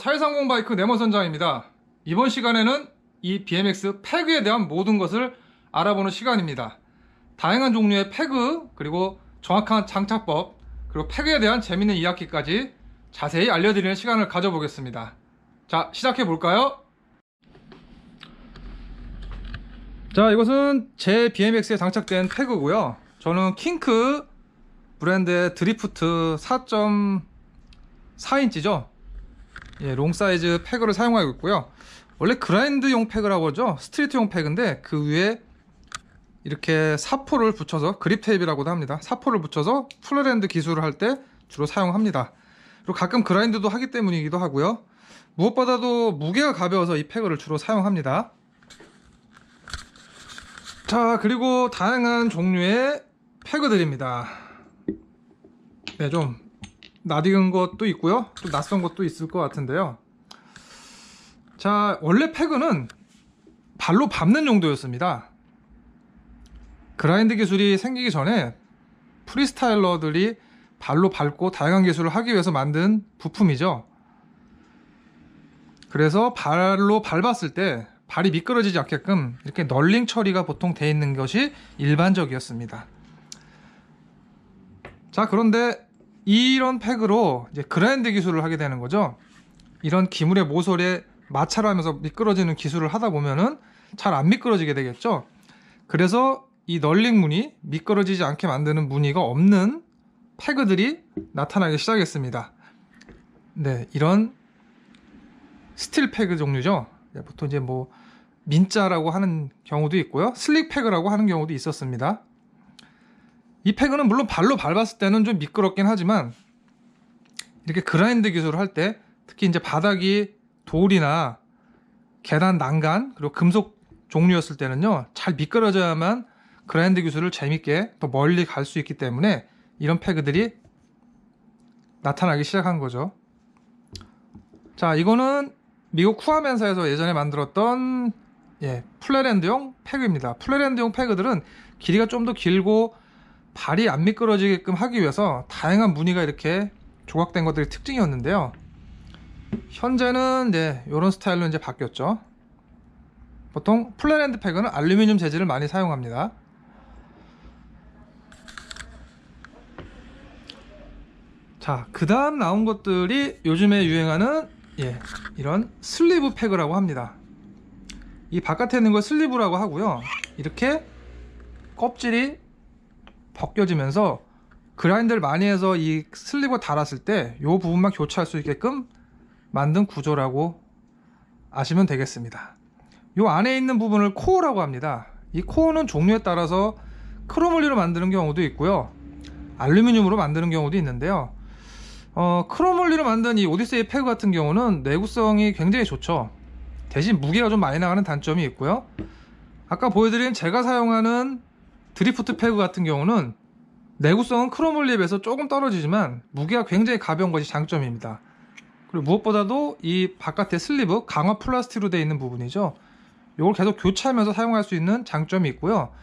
430 바이크 네모선장입니다. 이번 시간에는 이 BMX 패그에 대한 모든 것을 알아보는 시간입니다. 다양한 종류의 패그, 그리고 정확한 장착법, 그리고 패그에 대한 재밌는 이야기까지 자세히 알려드리는 시간을 가져보겠습니다. 자, 시작해 볼까요? 자, 이것은 제 BMX에 장착된 패그고요. 저는 킹크 브랜드의 드리프트 4.4인치죠. 예, 롱 사이즈 패그를 사용하고 있고요. 원래 그라인드용 패그라고 하죠. 스트리트용 패그인데 그 위에 이렇게 사포를 붙여서, 그립 테이프라고도 합니다. 사포를 붙여서 플랫핸드 기술을 할 때 주로 사용합니다. 그리고 가끔 그라인드도 하기 때문이기도 하고요. 무엇보다도 무게가 가벼워서 이 패그를 주로 사용합니다. 자, 그리고 다양한 종류의 패그들입니다. 네, 좀 낯익은 것도 있고요, 또 낯선 것도 있을 것 같은데요. 자, 원래 패그는 발로 밟는 용도였습니다. 그라인드 기술이 생기기 전에 프리스타일러들이 발로 밟고 다양한 기술을 하기 위해서 만든 부품이죠. 그래서 발로 밟았을 때 발이 미끄러지지 않게끔 이렇게 널링 처리가 보통 되어 있는 것이 일반적이었습니다. 자, 그런데 이런 패그로 이제 그라인드 기술을 하게 되는 거죠. 이런 기물의 모서리에 마찰을 하면서 미끄러지는 기술을 하다 보면은 잘 안 미끄러지게 되겠죠. 그래서 이 널링 무늬, 미끄러지지 않게 만드는 무늬가 없는 패그들이 나타나기 시작했습니다. 네, 이런 스틸 패그 종류죠. 보통 이제 뭐 민자라고 하는 경우도 있고요, 슬릭 패그라고 하는 경우도 있었습니다. 이 패그는 물론 발로 밟았을 때는 좀 미끄럽긴 하지만 이렇게 그라인드 기술을 할 때, 특히 이제 바닥이 돌이나 계단 난간, 그리고 금속 종류였을 때는요, 잘 미끄러져야만 그라인드 기술을 재밌게 또 멀리 갈 수 있기 때문에 이런 패그들이 나타나기 시작한 거죠. 자, 이거는 미국 쿠아멘사에서 예전에 만들었던 플랫핸드용 패그입니다. 플랫핸드용 패그들은 길이가 좀 더 길고 발이 안 미끄러지게끔 하기 위해서 다양한 무늬가 이렇게 조각된 것들이 특징이었는데요. 현재는 이런 스타일로 이제 바뀌었죠. 보통 플랫핸드 패그는 알루미늄 재질을 많이 사용합니다. 자, 그 다음 나온 것들이 요즘에 유행하는 이런 슬리브 패그라고 합니다. 이 바깥에 있는 걸 슬리브라고 하고요, 이렇게 껍질이 벗겨지면서 그라인드를 많이 해서 이 슬리브가 닳았을 때 이 부분만 교체할 수 있게끔 만든 구조라고 아시면 되겠습니다. 이 안에 있는 부분을 코어라고 합니다. 이 코어는 종류에 따라서 크로몰리로 만드는 경우도 있고요, 알루미늄으로 만드는 경우도 있는데요. 크로몰리로 만든 이 오디세이 패그 같은 경우는 내구성이 굉장히 좋죠. 대신 무게가 좀 많이 나가는 단점이 있고요. 아까 보여드린 제가 사용하는 드리프트 패그 같은 경우는 내구성은 크로몰리에 비해서 조금 떨어지지만 무게가 굉장히 가벼운 것이 장점입니다. 그리고 무엇보다도 이 바깥에 슬리브, 강화 플라스틱으로 되어 있는 부분이죠. 이걸 계속 교체하면서 사용할 수 있는 장점이 있고요.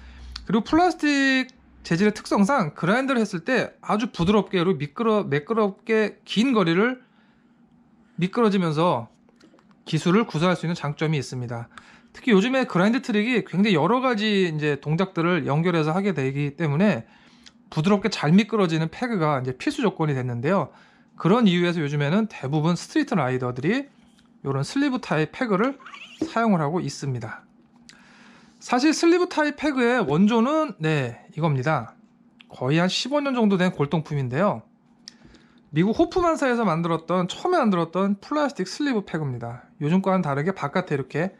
그리고 플라스틱 재질의 특성상 그라인드를 했을 때 아주 부드럽게, 그리고 매끄럽게 긴 거리를 미끄러지면서 기술을 구사할 수 있는 장점이 있습니다. 특히 요즘에 그라인드 트릭이 굉장히 여러 가지 이제 동작들을 연결해서 하게 되기 때문에 부드럽게 잘 미끄러지는 패그가 이제 필수 조건이 됐는데요. 그런 이유에서 요즘에는 대부분 스트리트 라이더들이 이런 슬리브 타입 패그를 사용을 하고 있습니다. 사실 슬리브 타입 패그의 원조는 이겁니다. 거의 한 15년 정도 된 골동품인데요. 미국 호프만사에서 처음에 만들었던 플라스틱 슬리브 패그입니다. 요즘과는 다르게 바깥에 이렇게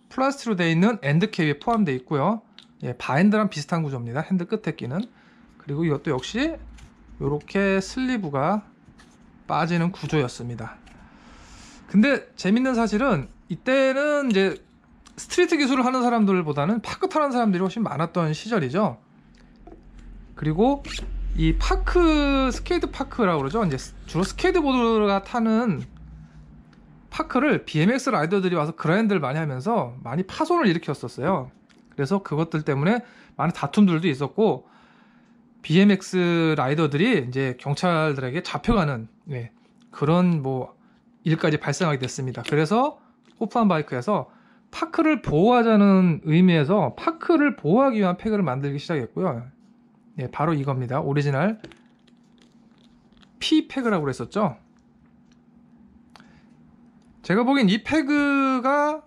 플라스틱으로 되어 있는 엔드캡이 포함되어 있고요. 바핸드랑 비슷한 구조입니다. 핸드 끝에 끼는. 그리고 이것도 역시 이렇게 슬리브가 빠지는 구조였습니다. 근데 재밌는 사실은 이때는 이제 스트리트 기술을 하는 사람들보다는 파크 타는 사람들이 훨씬 많았던 시절이죠. 그리고 이 스케이트 파크라고 그러죠. 이제 주로 스케이트보드가 타는 파크를 BMX 라이더들이 와서 그라인드를 많이 하면서 많이 파손을 일으켰었어요. 그래서 그것들 때문에 많은 다툼들도 있었고, BMX 라이더들이 이제 경찰들에게 잡혀가는 그런 뭐 일까지 발생하게 됐습니다. 그래서 호프만 바이크에서 파크를 보호하자는 의미에서 파크를 보호하기 위한 패그를 만들기 시작했고요. 예, 바로 이겁니다. 오리지널 P 패그라고 그랬었죠. 제가 보기엔 이 패그가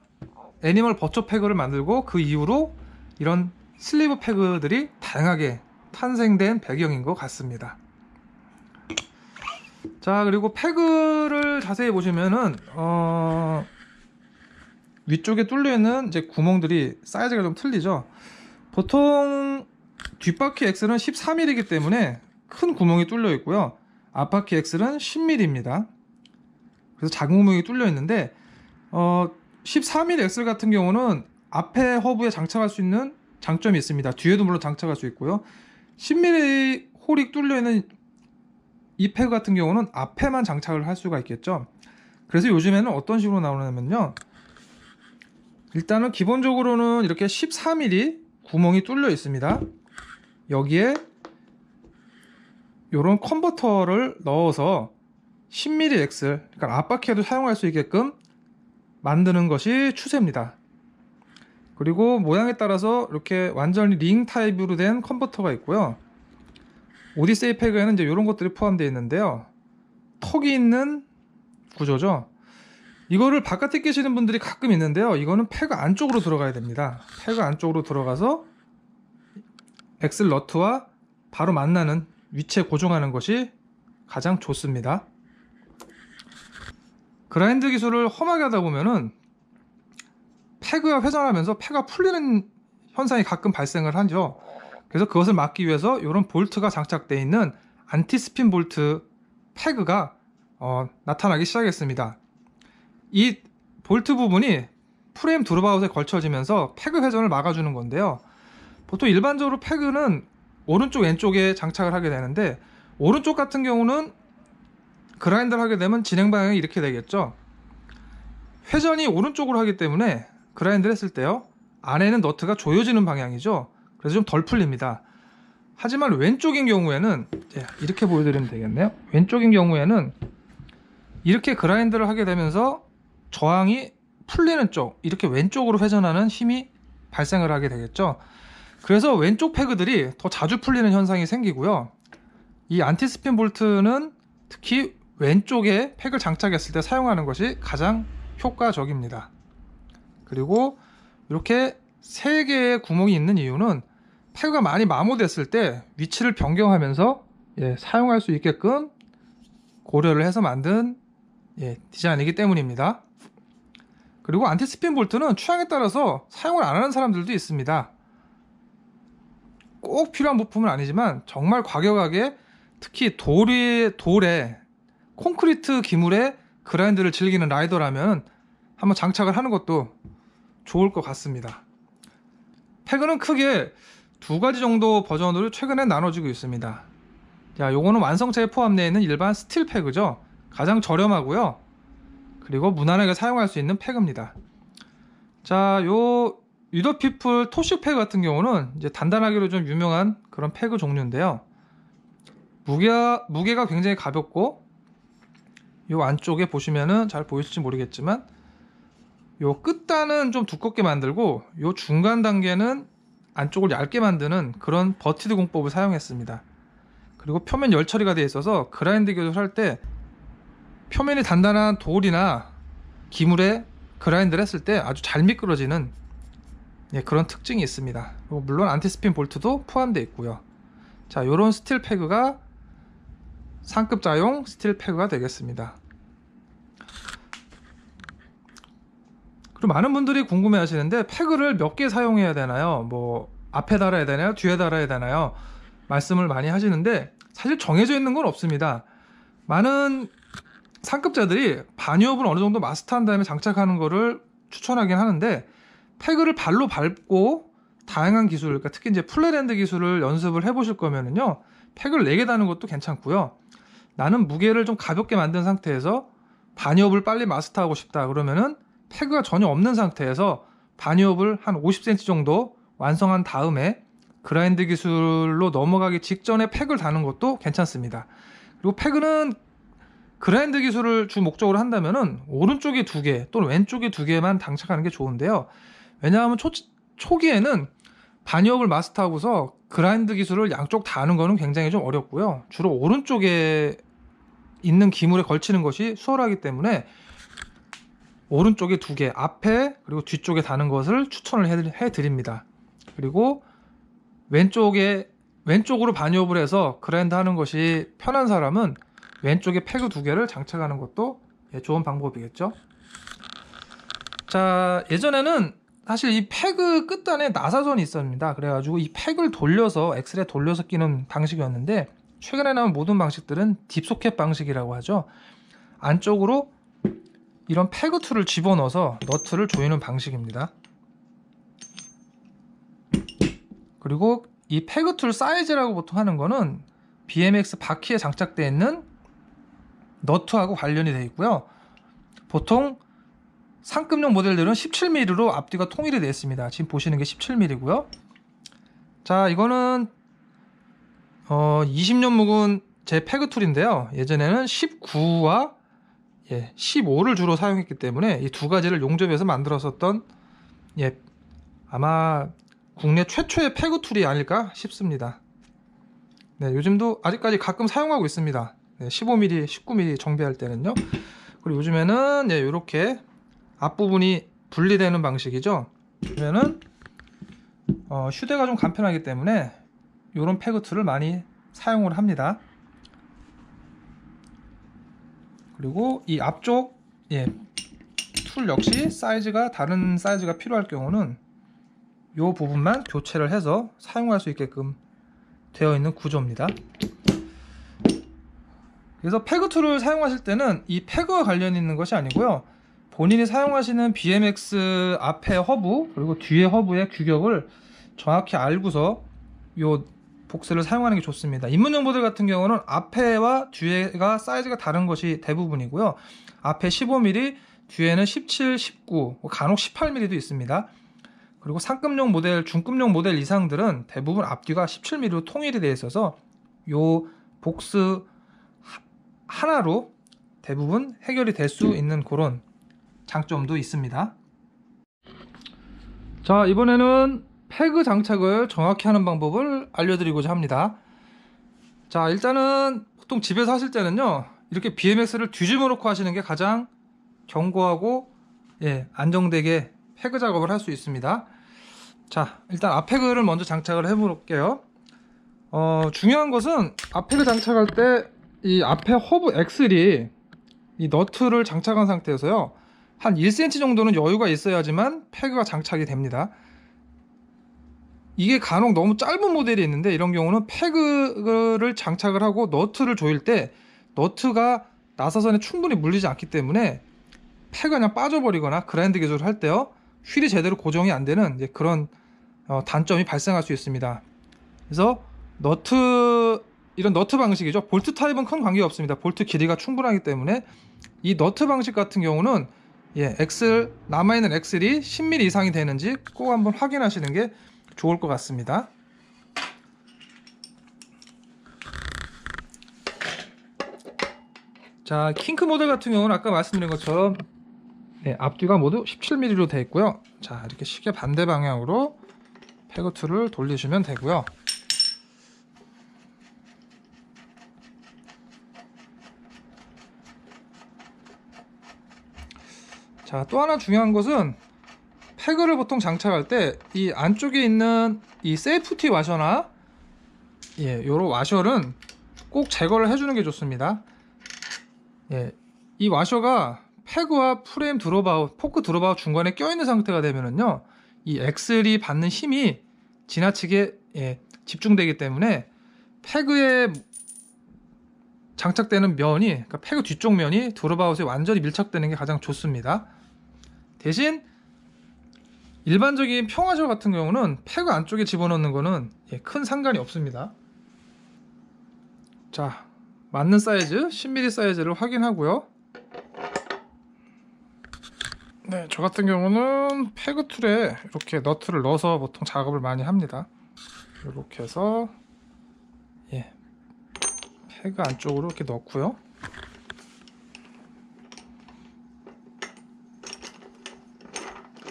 애니멀 버처 패그를 만들고 그 이후로 이런 슬리브 패그들이 다양하게 탄생된 배경인 것 같습니다. 자, 그리고 패그를 자세히 보시면은 위쪽에 뚫려있는 이제 구멍들이 사이즈가 좀 틀리죠. 보통 뒷바퀴 엑셀은 13mm이기 때문에 큰 구멍이 뚫려 있고요. 앞바퀴 엑셀은 10mm입니다. 그래서 작은 구멍이 뚫려 있는데 13mm 엑셀 같은 경우는 앞에 허브에 장착할 수 있는 장점이 있습니다. 뒤에도 물론 장착할 수 있고요. 10mm 홀이 뚫려 있는 이 패그 같은 경우는 앞에만 장착을 할 수가 있겠죠. 그래서 요즘에는 어떤 식으로 나오냐면요, 일단은 기본적으로는 이렇게 14mm 구멍이 뚫려 있습니다. 여기에 이런 컨버터를 넣어서 10mm 엑셀, 그러니까 앞바퀴에도 사용할 수 있게끔 만드는 것이 추세입니다. 그리고 모양에 따라서 이렇게 완전히 링 타입으로 된 컨버터가 있고요. 오디세이 패그에는 이제 이런 것들이 포함되어 있는데요. 턱이 있는 구조죠. 이거를 바깥에 끼시는 분들이 가끔 있는데요. 이거는 패그 안쪽으로 들어가야 됩니다. 패그 안쪽으로 들어가서 엑셀 너트와 바로 만나는 위치에 고정하는 것이 가장 좋습니다. 그라인드 기술을 험하게 하다 보면은 패그가 회전하면서 패가 풀리는 현상이 가끔 발생을 하죠. 그래서 그것을 막기 위해서 이런 볼트가 장착되어 있는 안티스핀 볼트 패그가 나타나기 시작했습니다. 이 볼트 부분이 프레임 드롭아웃에 걸쳐지면서 패그 회전을 막아주는 건데요. 보통 일반적으로 패그는 오른쪽 왼쪽에 장착을 하게 되는데, 오른쪽 같은 경우는 그라인드를 하게 되면 진행 방향이 이렇게 되겠죠. 회전이 오른쪽으로 하기 때문에 그라인드를 했을 때요, 안에는 너트가 조여지는 방향이죠. 그래서 좀 덜 풀립니다. 하지만 왼쪽인 경우에는 이렇게 보여드리면 되겠네요. 왼쪽인 경우에는 이렇게 그라인드를 하게 되면서 저항이 풀리는 쪽, 이렇게 왼쪽으로 회전하는 힘이 발생을 하게 되겠죠. 그래서 왼쪽 패그들이 더 자주 풀리는 현상이 생기고요. 이 안티스핀 볼트는 특히 왼쪽에 패그를 장착했을 때 사용하는 것이 가장 효과적입니다. 그리고 이렇게 3개의 구멍이 있는 이유는 패그가 많이 마모됐을 때 위치를 변경하면서 사용할 수 있게끔 고려를 해서 만든 디자인이기 때문입니다. 그리고 안티스핀 볼트는 취향에 따라서 사용을 안 하는 사람들도 있습니다. 꼭 필요한 부품은 아니지만 정말 과격하게, 특히 돌에 콘크리트 기물에 그라인드를 즐기는 라이더라면 한번 장착을 하는 것도 좋을 것 같습니다. 패그는 크게 2가지 정도 버전으로 최근에 나눠지고 있습니다. 자, 요거는 완성체에 포함되어 있는 일반 스틸 패그죠. 가장 저렴하고요. 그리고 무난하게 사용할 수 있는 패그입니다. 자, 요 유더피플 토식 패그 같은 경우는 이제 단단하기로 좀 유명한 그런 패그 종류인데요. 무게가 굉장히 가볍고, 요 안쪽에 보시면은 잘 보이실지 모르겠지만 요 끝단은 좀 두껍게 만들고 요 중간 단계는 안쪽을 얇게 만드는 그런 버티드 공법을 사용했습니다. 그리고 표면 열 처리가 되어 있어서 그라인드 기술할 때 표면이 단단한 돌이나 기물에 그라인드를 했을 때 아주 잘 미끄러지는 그런 특징이 있습니다. 물론 안티스핀 볼트도 포함되어 있고요. 자, 요런 스틸 패그가 상급자용 스틸 패그가 되겠습니다. 그리고 많은 분들이 궁금해 하시는데, 패그를 몇 개 사용해야 되나요? 뭐 앞에 달아야 되나요? 뒤에 달아야 되나요? 말씀을 많이 하시는데, 사실 정해져 있는 건 없습니다. 많은 상급자들이 반유업을 어느 정도 마스터한 다음에 장착하는 거를 추천하긴 하는데, 패그를 발로 밟고 다양한 기술, 그러니까 특히 이제 플랫핸드 기술을 연습을 해보실 거면은요, 패그를 4개 다는 것도 괜찮고요. 나는 무게를 좀 가볍게 만든 상태에서 반유업을 빨리 마스터하고 싶다 그러면은 패그가 전혀 없는 상태에서 반유업을 한 50cm 정도 완성한 다음에 그라인드 기술로 넘어가기 직전에 패그를 다는 것도 괜찮습니다. 그리고 패그는 그라인드 기술을 주 목적으로 한다면은 오른쪽에 2개 또는 왼쪽에 2개만 장착하는 게 좋은데요. 왜냐하면 초기에는 반이업을 마스터하고서 그라인드 기술을 양쪽 다 하는 거는 굉장히 좀 어렵고요. 주로 오른쪽에 있는 기물에 걸치는 것이 수월하기 때문에 오른쪽에 2개, 앞에 그리고 뒤쪽에 다는 것을 추천을 해드립니다. 그리고 왼쪽으로 반이업을 해서 그라인드 하는 것이 편한 사람은 왼쪽에 패그 2개를 장착하는 것도 좋은 방법이겠죠. 자, 예전에는 사실 이 패그 끝단에 나사선이 있었습니다. 그래가지고 이 팩을 돌려서 엑셀에 돌려서 끼는 방식이었는데, 최근에 나온 모든 방식들은 딥소켓 방식이라고 하죠. 안쪽으로 이런 패그 툴을 집어넣어서 너트를 조이는 방식입니다. 그리고 이 패그 툴 사이즈라고 보통 하는 거는 BMX 바퀴에 장착되어 있는 너트하고 관련이 되어 있고요. 보통 상급용 모델들은 17mm로 앞뒤가 통일이 되어 있습니다. 지금 보시는 게 17mm고요. 자, 이거는 20년 묵은 제 패그 툴인데요. 예전에는 19와 15를 주로 사용했기 때문에 이 2가지를 용접해서 만들었었던 아마 국내 최초의 패그 툴이 아닐까 싶습니다. 네, 요즘도 아직까지 가끔 사용하고 있습니다. 15mm, 19mm 정비할 때는요. 그리고 요즘에는 이렇게 앞부분이 분리되는 방식이죠. 그러면은 휴대가 좀 간편하기 때문에 이런 패그 툴을 많이 사용을 합니다. 그리고 이 앞쪽 툴 역시 다른 사이즈가 필요할 경우는 이 부분만 교체를 해서 사용할 수 있게끔 되어 있는 구조입니다. 그래서 패그 툴을 사용하실 때는 이 패그와 관련 있는 것이 아니고요, 본인이 사용하시는 BMX 앞의 허브 그리고 뒤의 허브의 규격을 정확히 알고서 이 복스를 사용하는 게 좋습니다. 입문용 모델 같은 경우는 앞에와 뒤에가 사이즈가 다른 것이 대부분이고요. 앞에 15mm, 뒤에는 17, 19, 간혹 18mm도 있습니다. 그리고 상급용 모델, 중급용 모델 이상들은 대부분 앞뒤가 17mm로 통일이 되어 있어서 이 복스 하나로 대부분 해결이 될 수 있는 그런 장점도 있습니다. 자, 이번에는 패그 장착을 정확히 하는 방법을 알려드리고자 합니다. 자, 일단은 보통 집에서 하실 때는요, 이렇게 BMX를 뒤집어 놓고 하시는 게 가장 견고하고 안정되게 패그 작업을 할 수 있습니다. 자, 일단 앞패그를 먼저 장착을 해 볼게요. 중요한 것은 앞패그 장착할 때 이 앞에 허브 엑셀이 이 너트를 장착한 상태에서요, 한 1cm 정도는 여유가 있어야지만 패그가 장착이 됩니다. 이게 간혹 너무 짧은 모델이 있는데, 이런 경우는 패그를 장착을 하고 너트를 조일 때 너트가 나사선에 충분히 물리지 않기 때문에 패가 그냥 빠져버리거나 그라인드 기술을 할 때요, 휠이 제대로 고정이 안 되는 그런 단점이 발생할 수 있습니다. 그래서 이런 너트 방식이죠. 볼트 타입은 큰 관계가 없습니다. 볼트 길이가 충분하기 때문에 이 너트 방식 같은 경우는 남아있는 엑셀이 10mm 이상이 되는지 꼭 한번 확인하시는 게 좋을 것 같습니다. 자, 킹크 모델 같은 경우는 아까 말씀드린 것처럼 앞뒤가 모두 17mm로 되어 있고요. 자, 이렇게 시계 반대 방향으로 패그 툴을 돌리시면 되고요. 자, 또 하나 중요한 것은 패그를 보통 장착할 때 이 안쪽에 있는 이 세이프티 와셔나 요런 와셔는 꼭 제거를 해주는 게 좋습니다. 이 와셔가 패그와 프레임 드롭아웃, 포크 드롭아웃 중간에 껴있는 상태가 되면은요, 이 엑셀이 받는 힘이 지나치게 집중되기 때문에 패그에 장착되는 면이, 그러니까 패그 뒤쪽 면이 드롭아웃에 완전히 밀착되는 게 가장 좋습니다. 대신 일반적인 평화셔 같은 경우는 패그 안쪽에 집어넣는 거는 큰 상관이 없습니다. 자, 맞는 사이즈 10mm 사이즈를 확인하고요. 네, 저 같은 경우는 패그 툴에 이렇게 너트를 넣어서 보통 작업을 많이 합니다. 이렇게 해서 패그 안쪽으로 이렇게 넣고요.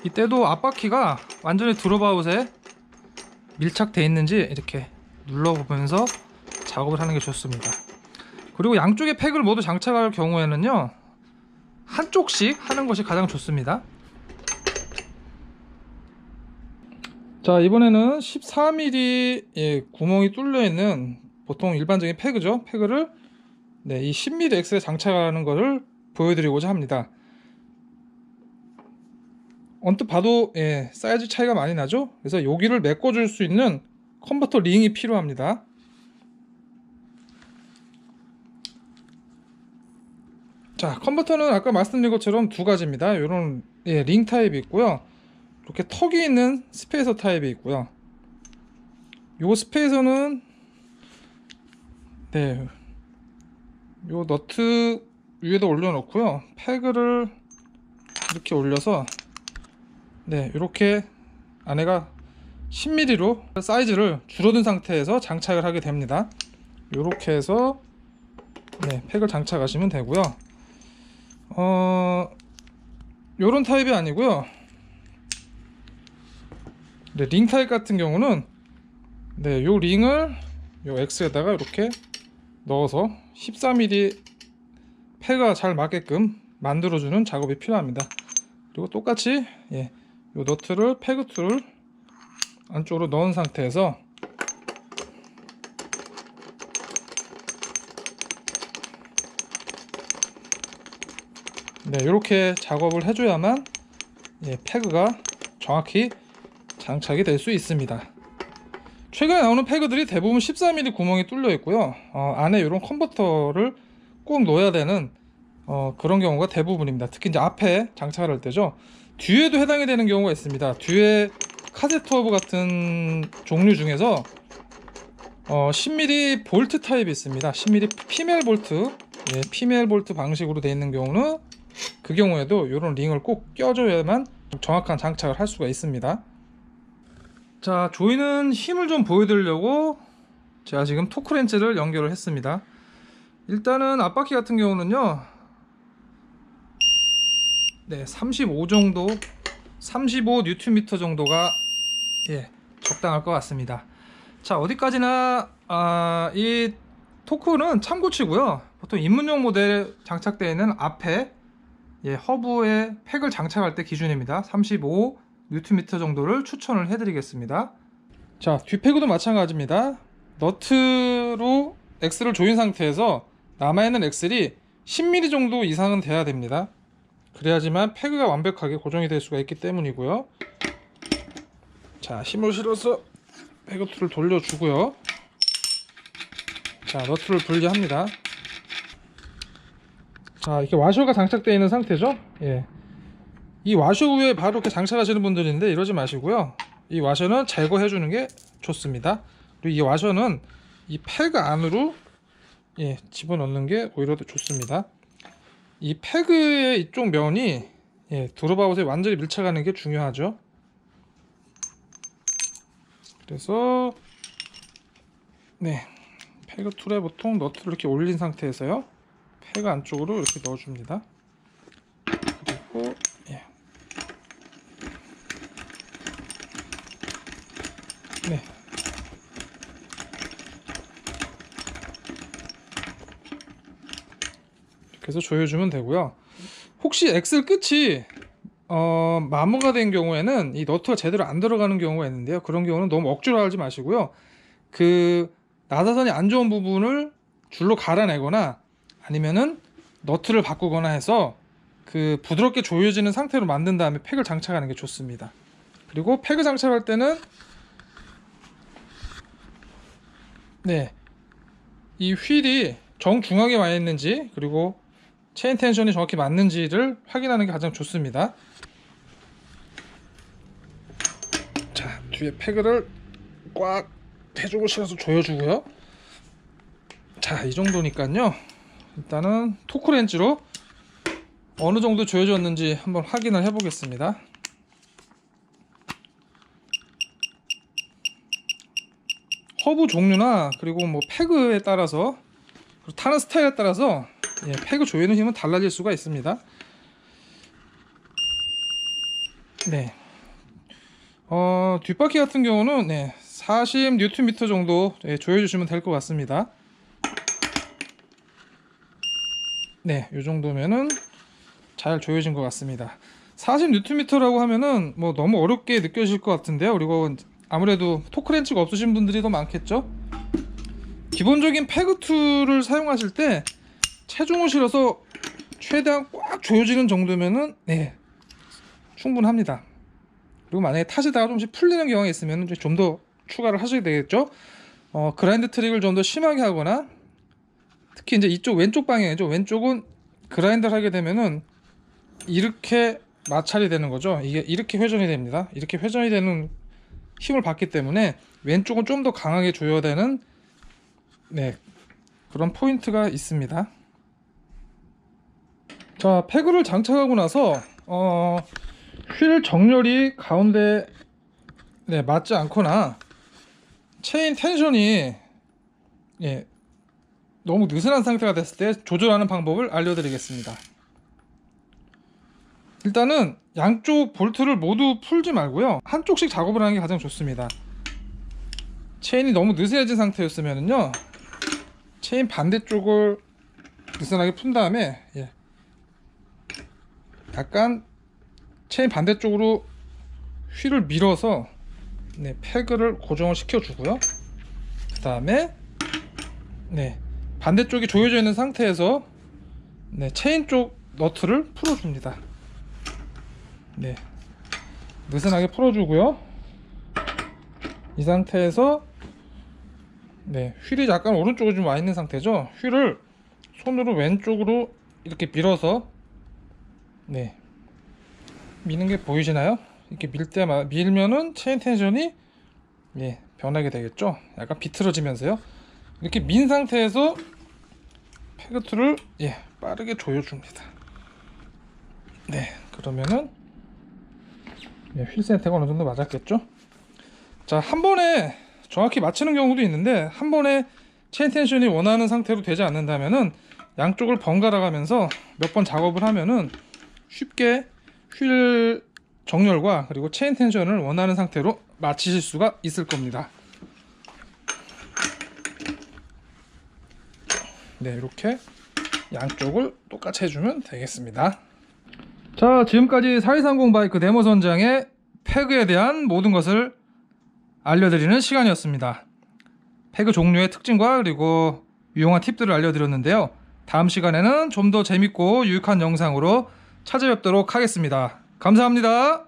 이때도 앞바퀴가 완전히 드롭아웃에 밀착되어 있는지 이렇게 눌러보면서 작업을 하는 게 좋습니다. 그리고 양쪽에 팩을 모두 장착할 경우에는요, 한쪽씩 하는 것이 가장 좋습니다. 자, 이번에는 14mm 구멍이 뚫려 있는 보통 일반적인 패그죠. 패그를 이 10mm 엑셀에 장착하는 것을 보여드리고자 합니다. 언뜻 봐도 사이즈 차이가 많이 나죠. 그래서 여기를 메꿔줄 수 있는 컨버터 링이 필요합니다. 자, 컨버터는 아까 말씀드린 것처럼 두 가지입니다. 이런 링 타입이 있고요, 이렇게 턱이 있는 스페이서 타입이 있고요. 요 스페이서는 요 너트 위에다 올려놓고요, 패그를 이렇게 올려서 이렇게 안에가 10mm로 사이즈를 줄어든 상태에서 장착을 하게 됩니다. 이렇게 해서 팩을 장착하시면 되고요. 요런 타입이 아니고요, 링 타입 같은 경우는 요 링을 요 X에다가 이렇게 넣어서 14mm 폐가 잘 맞게끔 만들어주는 작업이 필요합니다. 그리고 똑같이 요 너트를, 패그 툴을 안쪽으로 넣은 상태에서 이렇게 작업을 해줘야만 패그가 정확히 장착이 될 수 있습니다. 최근에 나오는 패그들이 대부분 14mm 구멍이 뚫려 있고요, 안에 이런 컨버터를 꼭 넣어야 되는 그런 경우가 대부분입니다. 특히 이제 앞에 장착을 할 때죠. 뒤에도 해당이 되는 경우가 있습니다. 뒤에 카세트 허브 같은 종류 중에서 10mm 볼트 타입이 있습니다. 10mm 피멜 볼트, 피멜 볼트 방식으로 되어 있는 경우는 그 경우에도 이런 링을 꼭 껴줘야만 정확한 장착을 할 수가 있습니다. 자, 조이는 힘을 좀 보여드리려고 제가 지금 토크렌치를 연결을 했습니다. 일단은 앞바퀴 같은 경우는요, 35 정도, 35 뉴턴미터 정도가 적당할 것 같습니다. 자, 어디까지나 이 토크는 참고치고요, 보통 입문용 모델에 장착되어 있는 앞에 허브에 팩을 장착할 때 기준입니다. 35 뉴턴미터 정도를 추천을 해드리겠습니다. 자, 뒷패그도 마찬가지입니다. 너트로 엑셀을 조인 상태에서 남아있는 엑셀이 10mm 정도 이상은 돼야 됩니다. 그래야지만 패그가 완벽하게 고정이 될 수가 있기 때문이고요. 자, 힘을 실어서 패그 툴을 돌려주고요. 자, 너트를 분리합니다. 자, 이렇게 와셔가 장착되어 있는 상태죠. 이 와셔 위에 바로 이렇게 장착하시는 분들인데 이러지 마시고요, 이 와셔는 제거해 주는 게 좋습니다. 그리고 이 와셔는 이 패그 안으로 집어넣는 게 오히려 더 좋습니다. 이 패그의 이쪽 면이 드롭아웃에 완전히 밀착하는 게 중요하죠. 그래서 패그 툴에 보통 너트를 이렇게 올린 상태에서요, 패그 안쪽으로 이렇게 넣어줍니다. 그리고 이렇게 해서 조여주면 되고요. 혹시 엑셀 끝이 마모가 된 경우에는 이 너트가 제대로 안 들어가는 경우가 있는데요, 그런 경우는 너무 억지로 하지 마시고요, 그 나사선이 안 좋은 부분을 줄로 갈아내거나 아니면은 너트를 바꾸거나 해서 그 부드럽게 조여지는 상태로 만든 다음에 팩을 장착하는 게 좋습니다. 그리고 팩을 장착할 때는 이 휠이 정중앙에 와 있는지, 그리고 체인 텐션이 정확히 맞는지를 확인하는 게 가장 좋습니다. 자, 뒤에 패그를 꽉 해주고 실어서 조여주고요. 자, 이 정도니까요, 일단은 토크렌치로 어느 정도 조여졌는지 한번 확인을 해 보겠습니다. 허브 종류나 그리고 뭐 패그에 따라서, 그리고 타는 스타일에 따라서 패그 조이는 힘은 달라질 수가 있습니다. 네. 뒷바퀴 같은 경우는 40Nm 정도 조여주시면 될 것 같습니다. 네, 이 정도면은 잘 조여진 것 같습니다. 40Nm라고 하면은 뭐 너무 어렵게 느껴질 것 같은데요. 그리고 아무래도 토크렌치가 없으신 분들이 더 많겠죠. 기본적인 패그 툴을 사용하실 때 체중을 실어서 최대한 꽉 조여지는 정도면은 충분합니다. 그리고 만약에 타시다가 조금씩 풀리는 경우가 있으면 좀 더 추가를 하셔야 되겠죠. 그라인드 트릭을 좀 더 심하게 하거나, 특히 이제 이쪽 왼쪽 방향이죠. 왼쪽은 그라인드를 하게 되면은 이렇게 마찰이 되는 거죠. 이게 이렇게 회전이 됩니다. 이렇게 회전이 되는 힘을 받기 때문에 왼쪽은 좀 더 강하게 조여야 되는 그런 포인트가 있습니다. 자, 패그를 장착하고 나서 휠 정렬이 가운데 맞지 않거나 체인 텐션이 너무 느슨한 상태가 됐을 때 조절하는 방법을 알려드리겠습니다. 일단은 양쪽 볼트를 모두 풀지 말고요, 한쪽씩 작업을 하는 게 가장 좋습니다. 체인이 너무 느슨해진 상태였으면요, 체인 반대쪽을 느슨하게 푼 다음에 약간 체인 반대쪽으로 휠을 밀어서 패그를 고정을 시켜 주고요. 그 다음에 반대쪽이 조여져 있는 상태에서 체인 쪽 너트를 풀어 줍니다. 느슨하게 풀어 주고요. 이 상태에서 휠이 약간 오른쪽으로 좀 와 있는 상태죠. 휠을 손으로 왼쪽으로 이렇게 밀어서 미는 게 보이시나요? 이렇게 밀면은 체인 텐션이 변하게 되겠죠. 약간 비틀어지면서요. 이렇게 민 상태에서 패그툴을 빠르게 조여줍니다. 그러면은 휠 센터가 어느 정도 맞았겠죠. 자, 한 번에 정확히 맞추는 경우도 있는데, 한 번에 체인 텐션이 원하는 상태로 되지 않는다면은 양쪽을 번갈아 가면서 몇 번 작업을 하면은 쉽게 휠 정렬과 그리고 체인 텐션을 원하는 상태로 맞추실 수가 있을 겁니다. 이렇게 양쪽을 똑같이 해주면 되겠습니다. 자, 지금까지 4230 바이크 데모 선장의 패그에 대한 모든 것을 알려드리는 시간이었습니다. 패그 종류의 특징과 그리고 유용한 팁들을 알려드렸는데요. 다음 시간에는 좀 더 재밌고 유익한 영상으로 찾아뵙도록 하겠습니다. 감사합니다.